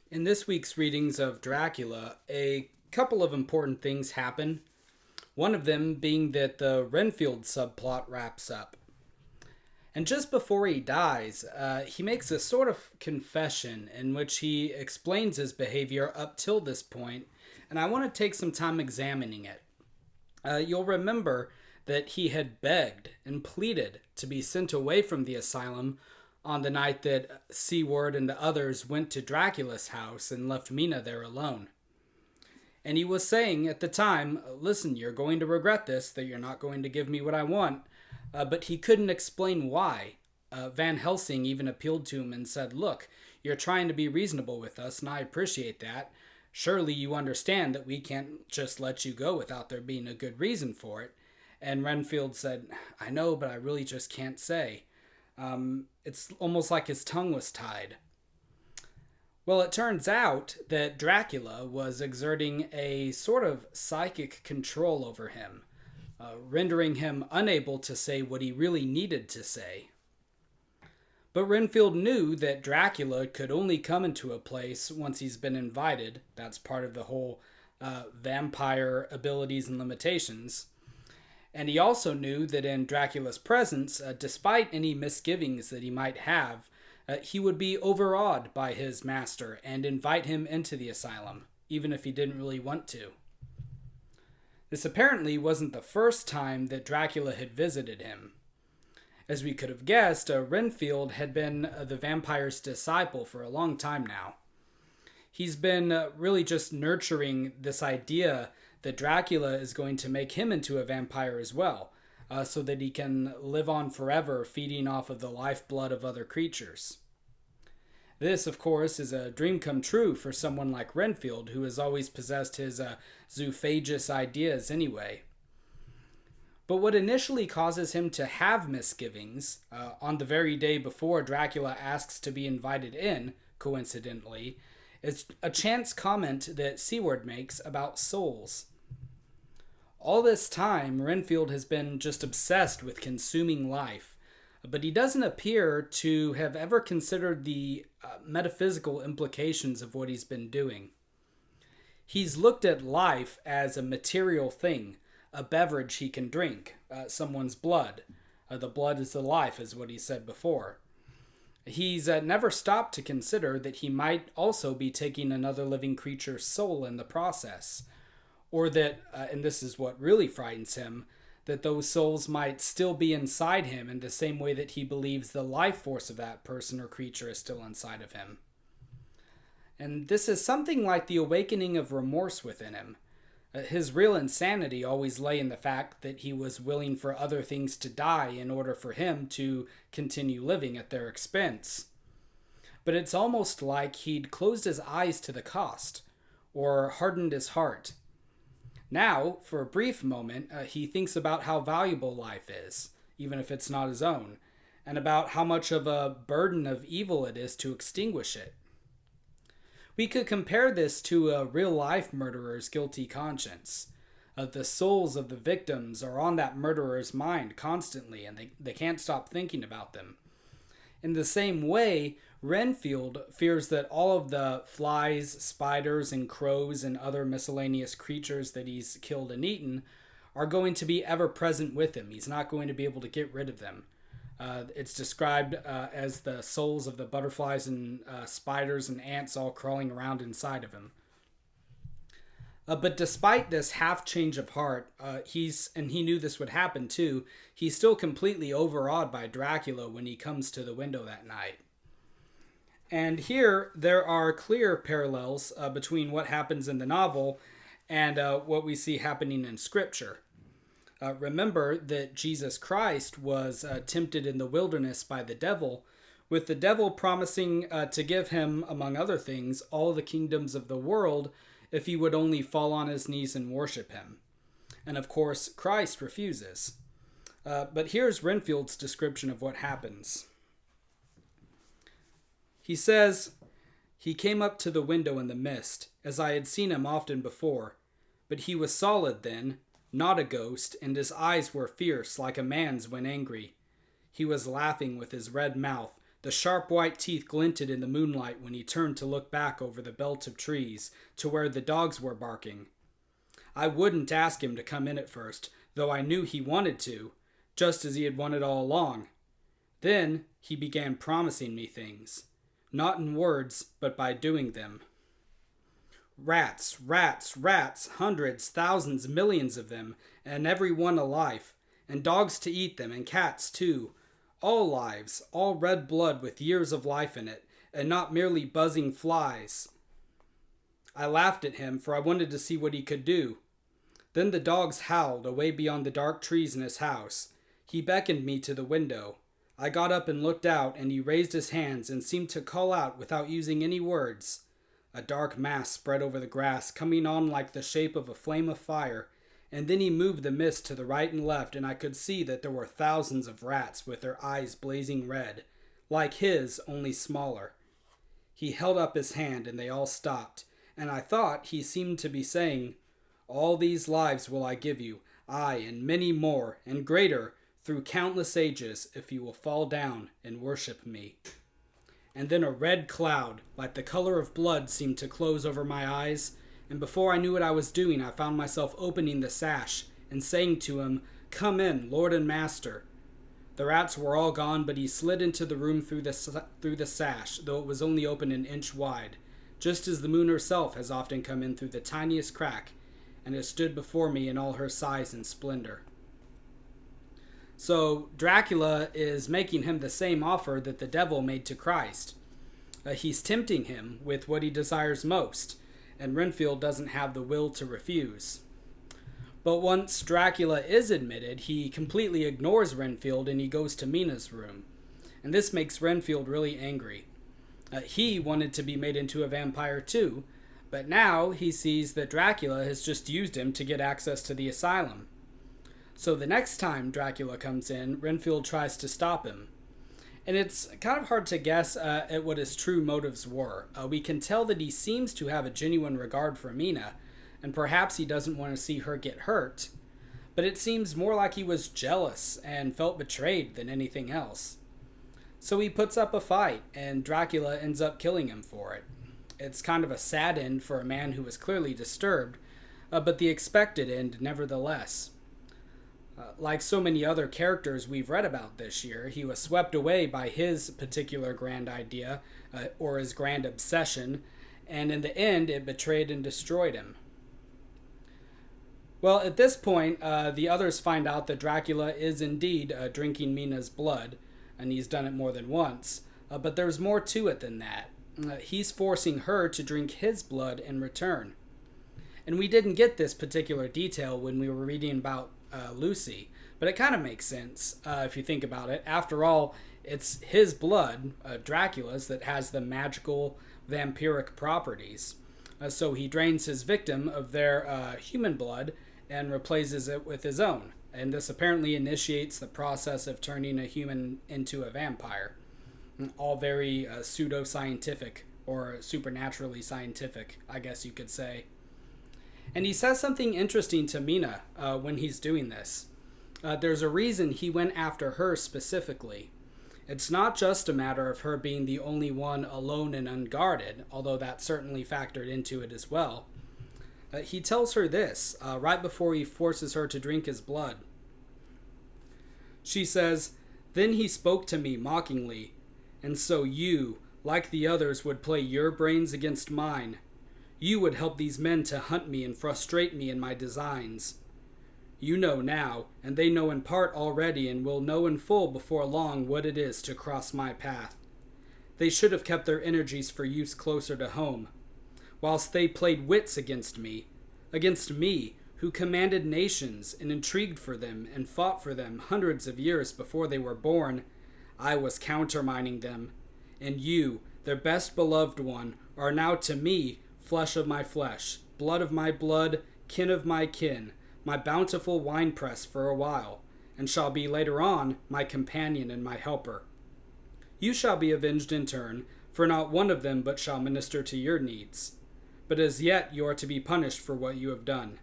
In this week's readings of Dracula, a couple of important things happen. One of them being that the Renfield subplot wraps up. And just before he dies, he makes a sort of confession in which he explains his behavior up till this point, and I want to take some time examining it. You'll remember that he had begged and pleaded to be sent away from the asylum on the night that Seward and the others went to Dracula's house and left Mina there alone. And he was saying at the time, listen, you're going to regret this, that you're not going to give me what I want. But he couldn't explain why. Van Helsing even appealed to him and said, look, you're trying to be reasonable with us, and I appreciate that. Surely you understand that we can't just let you go without there being a good reason for it. And Renfield said, I know, but I really just can't say. It's almost like his tongue was tied. Well, it turns out that Dracula was exerting a sort of psychic control over him, rendering him unable to say what he really needed to say. But Renfield knew that Dracula could only come into a place once he's been invited. That's part of the whole vampire abilities and limitations. And he also knew that in Dracula's presence, despite any misgivings that he might have, he would be overawed by his master and invite him into the asylum, even if he didn't really want to. This apparently wasn't the first time that Dracula had visited him. As we could have guessed, Renfield had been the vampire's disciple for a long time now. He's been really just nurturing this idea that Dracula is going to make him into a vampire as well, so that he can live on forever feeding off of the lifeblood of other creatures. This, of course, is a dream come true for someone like Renfield, who has always possessed his zoophagous ideas anyway. But what initially causes him to have misgivings, on the very day before Dracula asks to be invited in, coincidentally, is a chance comment that Seward makes about souls. All this time, Renfield has been just obsessed with consuming life, but he doesn't appear to have ever considered the metaphysical implications of what he's been doing. He's looked at life as a material thing, a beverage he can drink, someone's blood. The blood is the life, is what he said before. He's never stopped to consider that he might also be taking another living creature's soul in the process. Or that, and this is what really frightens him, that those souls might still be inside him in the same way that he believes the life force of that person or creature is still inside of him. And this is something like the awakening of remorse within him. His real insanity always lay in the fact that he was willing for other things to die in order for him to continue living at their expense. But it's almost like he'd closed his eyes to the cost, or hardened his heart. Now, for a brief moment, he thinks about how valuable life is, even if it's not his own, and about how much of a burden of evil it is to extinguish it. We could compare this to a real-life murderer's guilty conscience. The souls of the victims are on that murderer's mind constantly, and they can't stop thinking about them. In the same way, Renfield fears that all of the flies, spiders, and crows and other miscellaneous creatures that he's killed and eaten are going to be ever present with him. He's not going to be able to get rid of them. It's described as the souls of the butterflies and spiders and ants all crawling around inside of him. But despite this half change of heart, and he knew this would happen too, he's still completely overawed by Dracula when he comes to the window that night. And here, there are clear parallels between what happens in the novel and what we see happening in Scripture. Remember that Jesus Christ was tempted in the wilderness by the devil, with the devil promising to give him, among other things, all the kingdoms of the world if he would only fall on his knees and worship him. And of course, Christ refuses. But here's Renfield's description of what happens. He says, "He came up to the window in the mist, as I had seen him often before, but he was solid then, not a ghost, and his eyes were fierce like a man's when angry. He was laughing with his red mouth, The sharp white teeth glinted in the moonlight when he turned to look back over the belt of trees to where the dogs were barking. I wouldn't ask him to come in at first, though I knew he wanted to, just as he had wanted all along. Then he began promising me things, not in words, but by doing them. Rats, rats, rats, hundreds, thousands, millions of them, and every one alive, and dogs to eat them, and cats too. All lives, all red blood with years of life in it, and not merely buzzing flies. I laughed at him, for I wanted to see what he could do. Then the dogs howled away beyond the dark trees in his house. He beckoned me to the window. I got up and looked out, and he raised his hands and seemed to call out without using any words. A dark mass spread over the grass, coming on like the shape of a flame of fire, and then he moved the mist to the right and left, and I could see that there were thousands of rats with their eyes blazing red, like his, only smaller. He held up his hand, and they all stopped, and I thought he seemed to be saying, "All these lives will I give you, aye, and many more, and greater, through countless ages, if you will fall down and worship me." And then a red cloud, like the color of blood, seemed to close over my eyes, and before I knew what I was doing, I found myself opening the sash and saying to him, "Come in, Lord and Master." The rats were all gone, but he slid into the room through the sash, though it was only open an inch wide, just as the moon herself has often come in through the tiniest crack, and it stood before me in all her size and splendor. So Dracula is making him the same offer that the devil made to Christ. He's tempting him with what he desires most, and Renfield doesn't have the will to refuse. But once Dracula is admitted, he completely ignores Renfield and he goes to Mina's room. And this makes Renfield really angry. He wanted to be made into a vampire too, but now he sees that Dracula has just used him to get access to the asylum. So the next time Dracula comes in, Renfield tries to stop him. And it's kind of hard to guess at what his true motives were. We can tell that he seems to have a genuine regard for Mina, and perhaps he doesn't want to see her get hurt. But it seems more like he was jealous and felt betrayed than anything else. So he puts up a fight, and Dracula ends up killing him for it. It's kind of a sad end for a man who was clearly disturbed, but the expected end nevertheless. Like so many other characters we've read about this year, he was swept away by his particular grand idea, or his grand obsession, and in the end it betrayed and destroyed him. Well, at this point, the others find out that Dracula is indeed drinking Mina's blood, and he's done it more than once, but there's more to it than that. He's forcing her to drink his blood in return. And we didn't get this particular detail when we were reading about Lucy, but it kind of makes sense if you think about it. After all, it's his blood, Dracula's, that has the magical vampiric properties. So he drains his victim of their human blood and replaces it with his own. And this apparently initiates the process of turning a human into a vampire. All very pseudo-scientific, or supernaturally scientific, I guess you could say. And he says something interesting to Mina when he's doing this. There's a reason he went after her specifically. It's not just a matter of her being the only one alone and unguarded, although that certainly factored into it as well. He tells her this right before he forces her to drink his blood. She says, "Then he spoke to me mockingly, and so you, like the others, would play your brains against mine. You would help these men to hunt me and frustrate me in my designs. You know now, and they know in part already, and will know in full before long what it is to cross my path. They should have kept their energies for use closer to home. Whilst they played wits against me, who commanded nations and intrigued for them and fought for them hundreds of years before they were born, I was countermining them. And you, their best beloved one, are now to me flesh of my flesh, blood of my blood, kin of my kin, my bountiful winepress for a while, and shall be later on my companion and my helper. You shall be avenged in turn, for not one of them but shall minister to your needs. But as yet you are to be punished for what you have done.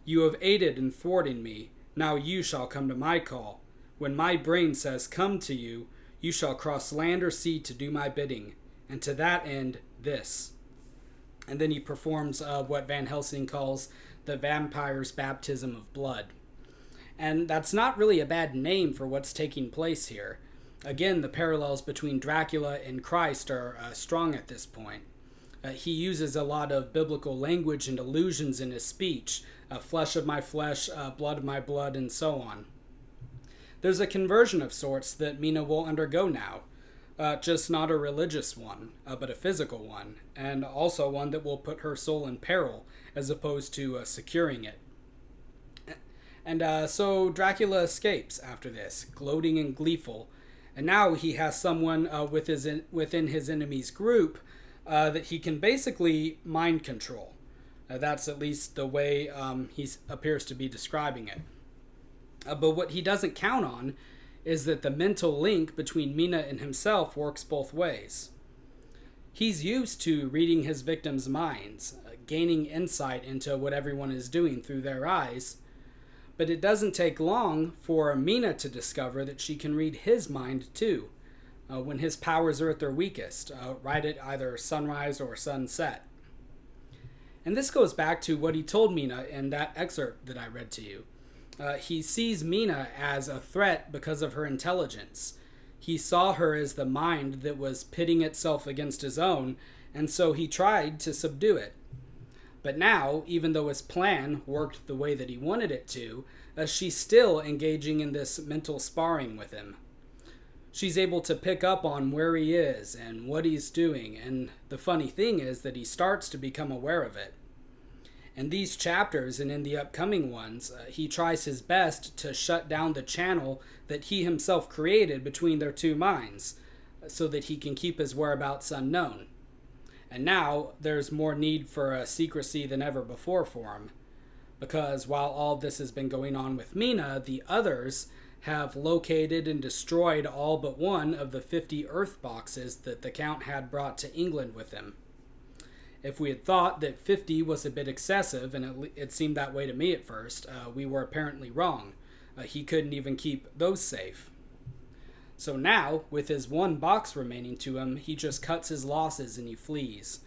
You have aided in thwarting me, now you shall come to my call. When my brain says come to you, You shall cross land or sea to do my bidding, and to that end, this. And then he performs what Van Helsing calls the vampire's baptism of blood. And that's not really a bad name for what's taking place here. Again, the parallels between Dracula and Christ are strong at this point. He uses a lot of biblical language and allusions in his speech, flesh of my flesh, blood of my blood, and so on. There's a conversion of sorts that Mina will undergo now, just not a religious one, but a physical one, and also one that will put her soul in peril as opposed to securing it. And so Dracula escapes after this, gloating and gleeful, and now he has someone within his enemy's group that he can basically mind control. That's at least the way he appears to be describing it. But what he doesn't count on is that the mental link between Mina and himself works both ways. He's used to reading his victims' minds, gaining insight into what everyone is doing through their eyes, but it doesn't take long for Mina to discover that she can read his mind too, when his powers are at their weakest, right at either sunrise or sunset. And this goes back to what he told Mina in that excerpt that I read to you. He sees Mina as a threat because of her intelligence. He saw her as the mind that was pitting itself against his own, and so he tried to subdue it. But now, even though his plan worked the way that he wanted it to, she's still engaging in this mental sparring with him. She's able to pick up on where he is and what he's doing, and the funny thing is that he starts to become aware of it. In these chapters and in the upcoming ones, he tries his best to shut down the channel that he himself created between their two minds, so that he can keep his whereabouts unknown. And now there's more need for secrecy than ever before for him, because while all this has been going on with Mina, the others have located and destroyed all but one of the 50 earth boxes that the Count had brought to England with him. If we had thought that 50 was a bit excessive, and it seemed that way to me at first, we were apparently wrong. He couldn't even keep those safe. So now, with his one box remaining to him, he just cuts his losses and he flees.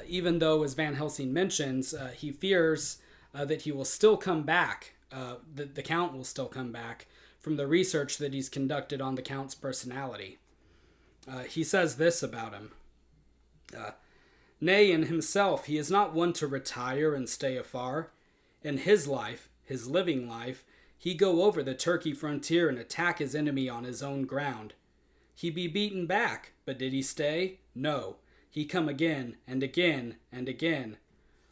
Even though, as Van Helsing mentions, he fears that he will still come back, the Count will still come back, from the research that he's conducted on the Count's personality. He says this about him. Nay, in himself he is not one to retire and stay afar. In his life, his living life, he go over the Turkey frontier and attack his enemy on his own ground. He be beaten back, but did he stay? No. He come again, and again, and again.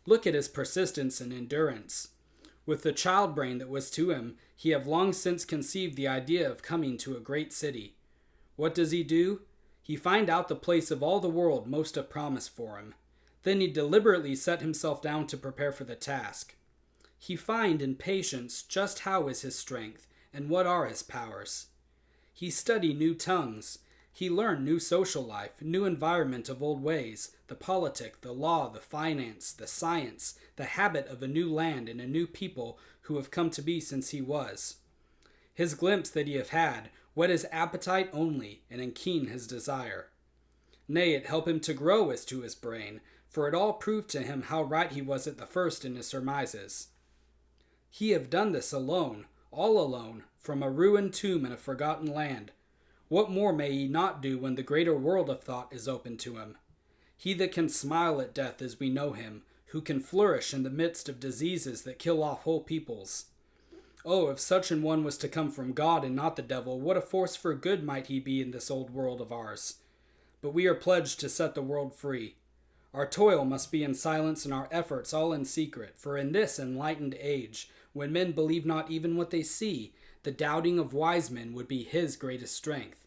Look at his persistence and endurance. With the child brain that was to him, he have long since conceived the idea of coming to a great city. What does he do? He find out the place of all the world most of promise for him. Then he deliberately set himself down to prepare for the task. He find in patience just how is his strength, and what are his powers. He study new tongues. He learn new social life, new environment of old ways, the politic, the law, the finance, the science, the habit of a new land and a new people who have come to be since he was. His glimpse that he have had, whet his appetite only, and enkeen his desire. Nay, it help him to grow as to his brain, for it all proved to him how right he was at the first in his surmises. He have done this alone, all alone, from a ruined tomb in a forgotten land. What more may he not do when the greater world of thought is open to him? He that can smile at death as we know him, who can flourish in the midst of diseases that kill off whole peoples. Oh, if such an one was to come from God and not the devil, what a force for good might he be in this old world of ours. But we are pledged to set the world free. Our toil must be in silence and our efforts all in secret, for in this enlightened age, when men believe not even what they see, the doubting of wise men would be his greatest strength.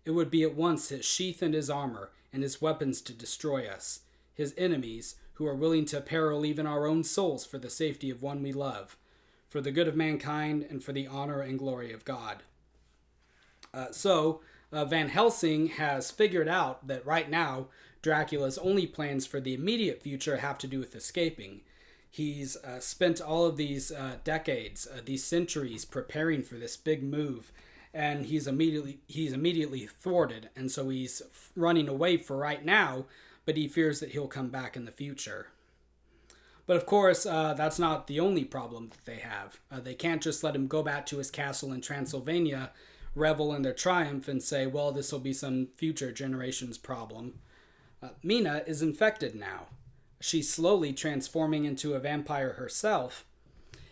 It would be at once his sheath and his armor, and his weapons to destroy us, his enemies, who are willing to peril even our own souls for the safety of one we love, for the good of mankind, and for the honor and glory of God. So Van Helsing has figured out that right now, Dracula's only plans for the immediate future have to do with escaping. He's spent all of these decades, these centuries, preparing for this big move, and he's immediately thwarted, and so he's running away for right now, but he fears that he'll come back in the future. But of course, that's not the only problem that they have. They can't just let him go back to his castle in Transylvania, revel in their triumph, and say, well, this will be some future generation's problem. Mina is infected now. She's slowly transforming into a vampire herself.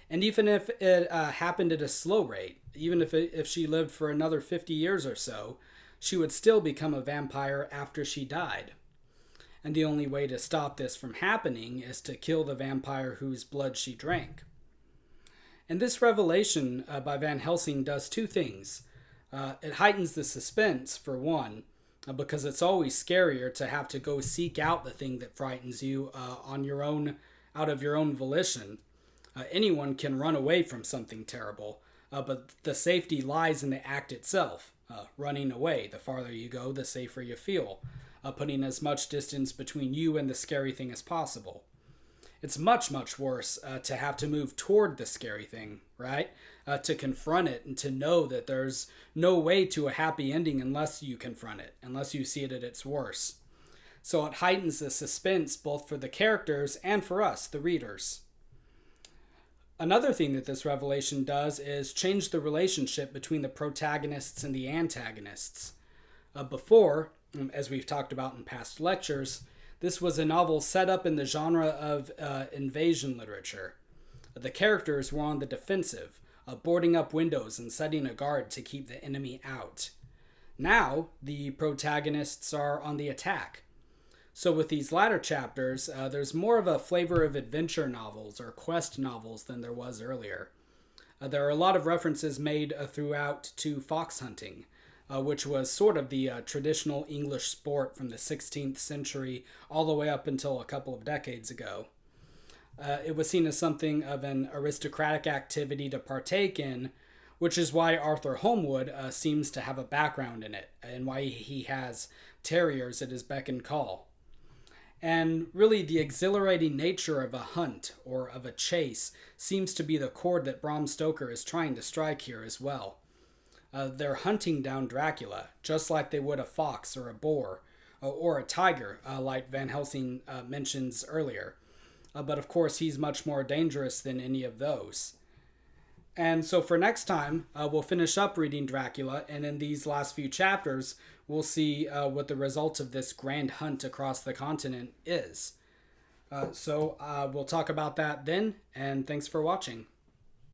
And even if it happened at a slow rate, even if she lived for another 50 years or so, she would still become a vampire after she died. And the only way to stop this from happening is to kill the vampire whose blood she drank. And this revelation by Van Helsing does two things. It heightens the suspense, for one, because it's always scarier to have to go seek out the thing that frightens you on your own, out of your own volition. Anyone can run away from something terrible, but the safety lies in the act itself. Running away, the farther you go, the safer you feel. Putting as much distance between you and the scary thing as possible. It's much, much worse to have to move toward the scary thing, right? To confront it and to know that there's no way to a happy ending unless you confront it, unless you see it at its worst. So it heightens the suspense both for the characters and for us, the readers. Another thing that this revelation does is change the relationship between the protagonists and the antagonists. Before, as we've talked about in past lectures, this was a novel set up in the genre of invasion literature. The characters were on the defensive, boarding up windows and setting a guard to keep the enemy out. Now, the protagonists are on the attack. So with these latter chapters, there's more of a flavor of adventure novels or quest novels than there was earlier. There are a lot of references made throughout to fox hunting, which was sort of the traditional English sport from the 16th century all the way up until a couple of decades ago. It was seen as something of an aristocratic activity to partake in, which is why Arthur Holmwood seems to have a background in it, and why he has terriers at his beck and call. And really, the exhilarating nature of a hunt or of a chase seems to be the chord that Bram Stoker is trying to strike here as well. They're hunting down Dracula, just like they would a fox or a boar, or a tiger, like Van Helsing mentions earlier. But of course, he's much more dangerous than any of those. And so for next time, we'll finish up reading Dracula, and in these last few chapters, we'll see what the result of this grand hunt across the continent is. So we'll talk about that then, and thanks for watching.